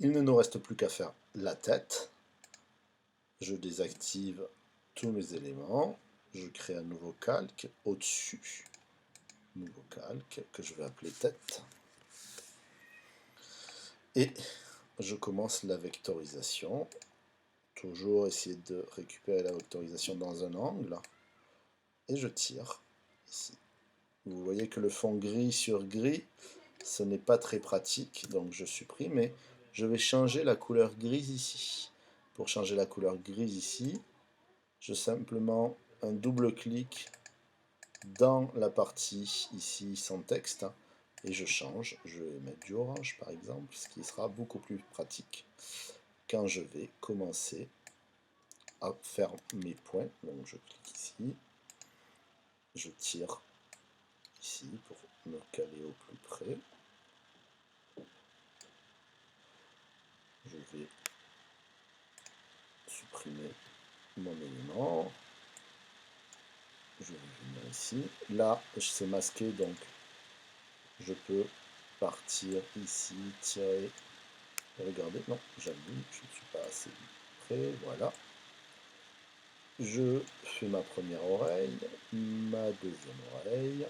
Il ne nous reste plus qu'à faire la tête. Je désactive tous mes éléments. Je crée un nouveau calque au-dessus. Nouveau calque que je vais appeler tête. Et je commence la vectorisation. Toujours essayer de récupérer la vectorisation dans un angle. Et je tire ici. Vous voyez que le fond gris sur gris, ce n'est pas très pratique, donc je supprime, mais je vais changer la couleur grise ici. Pour changer la couleur grise ici, je simplement un double clic dans la partie ici sans texte, et je change, je vais mettre du orange par exemple, ce qui sera beaucoup plus pratique quand je vais commencer à faire mes points. Donc je clique ici, je tire ici pour me caler au plus près. Je vais supprimer mon élément. Je vais venir ici. Là, c'est masqué, donc je peux partir ici, tirer. Regardez, non, j'allume, je ne suis pas assez près. Voilà. Je fais ma première oreille, ma deuxième oreille.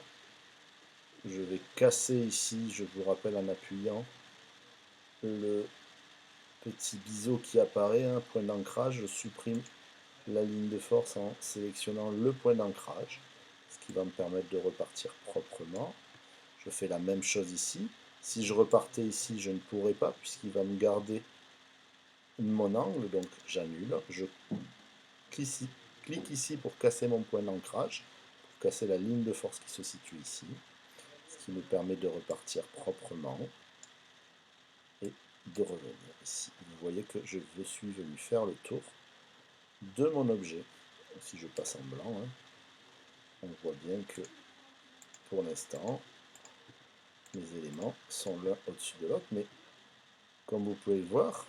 Je vais casser ici, je vous rappelle en appuyant le petit biseau qui apparaît, un point d'ancrage, je supprime la ligne de force en sélectionnant le point d'ancrage, ce qui va me permettre de repartir proprement. Je fais la même chose ici. Si je repartais ici, je ne pourrais pas puisqu'il va me garder mon angle, donc j'annule. Je clique ici pour casser mon point d'ancrage, pour casser la ligne de force qui se situe ici, ce qui me permet de repartir proprement et de revenir ici. Vous voyez que je suis venu faire le tour de mon objet. Si je passe en blanc, on voit bien que pour l'instant, mes éléments sont l'un au-dessus de l'autre, mais comme vous pouvez le voir,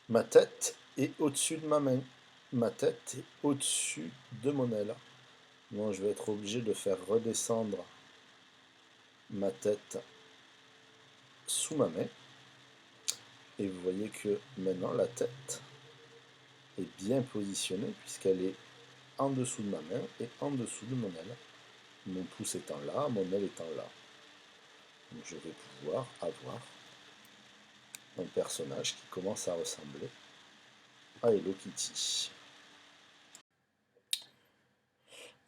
ma tête est au-dessus de ma main. Ma tête est au-dessus de mon aile. Donc je vais être obligé de faire redescendre ma tête sous ma main. Et vous voyez que maintenant la tête est bien positionnée puisqu'elle est en dessous de ma main et en dessous de mon aile. Mon pouce étant là, mon aile étant là. Donc je vais pouvoir avoir un personnage qui commence à ressembler à Hello Kitty.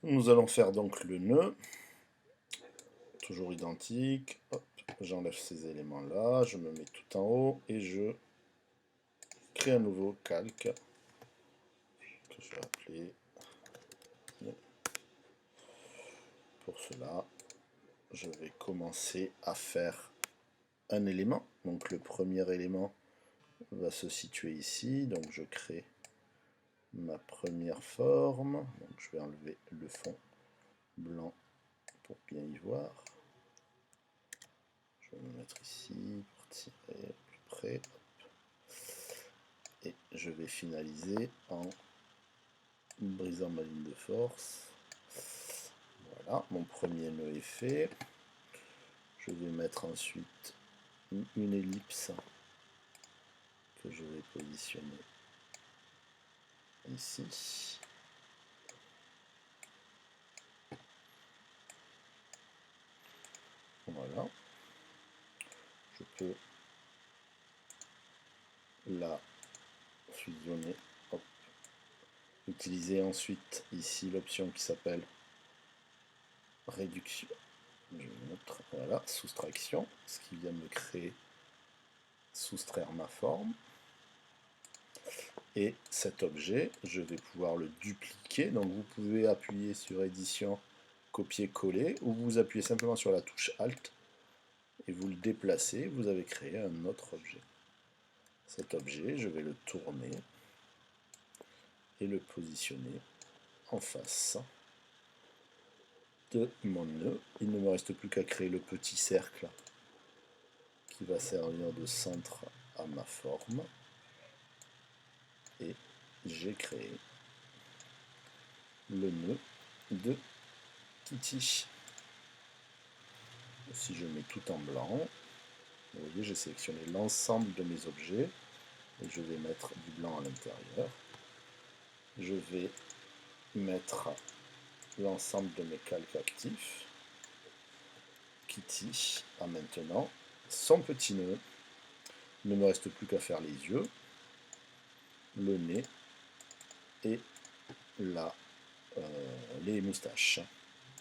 Nous allons faire donc le nœud, toujours identique. J'enlève ces éléments là, je me mets tout en haut et je crée un nouveau calque que je vais appeler. Pour cela, je vais commencer à faire un élément. Donc le premier élément va se situer ici, donc je crée ma première forme. Donc je vais enlever le fond blanc pour bien y voir. Je vais me mettre ici pour tirer plus près. Et je vais finaliser en brisant ma ligne de force. Voilà, mon premier nœud est fait. Je vais mettre ensuite une ellipse que je vais positionner ici. Voilà. Je peux la fusionner. Hop. Utiliser ensuite ici l'option qui s'appelle réduction. Je vais mettre, voilà, soustraction, ce qui vient me créer, soustraire ma forme. Et cet objet, je vais pouvoir le dupliquer. Donc vous pouvez appuyer sur édition, copier-coller, ou vous appuyez simplement sur la touche Alt et vous le déplacez, vous avez créé un autre objet. Cet objet, je vais le tourner et le positionner en face de mon nœud. Il ne me reste plus qu'à créer le petit cercle qui va servir de centre à ma forme. Et j'ai créé le nœud de Kitty. Si je mets tout en blanc, Vous voyez, j'ai sélectionné l'ensemble de mes objets et je vais mettre du blanc à l'intérieur. Je vais mettre l'ensemble de mes calques actifs. Kitty a maintenant son petit nœud. Il ne me reste plus qu'à faire les yeux, le nez et les moustaches.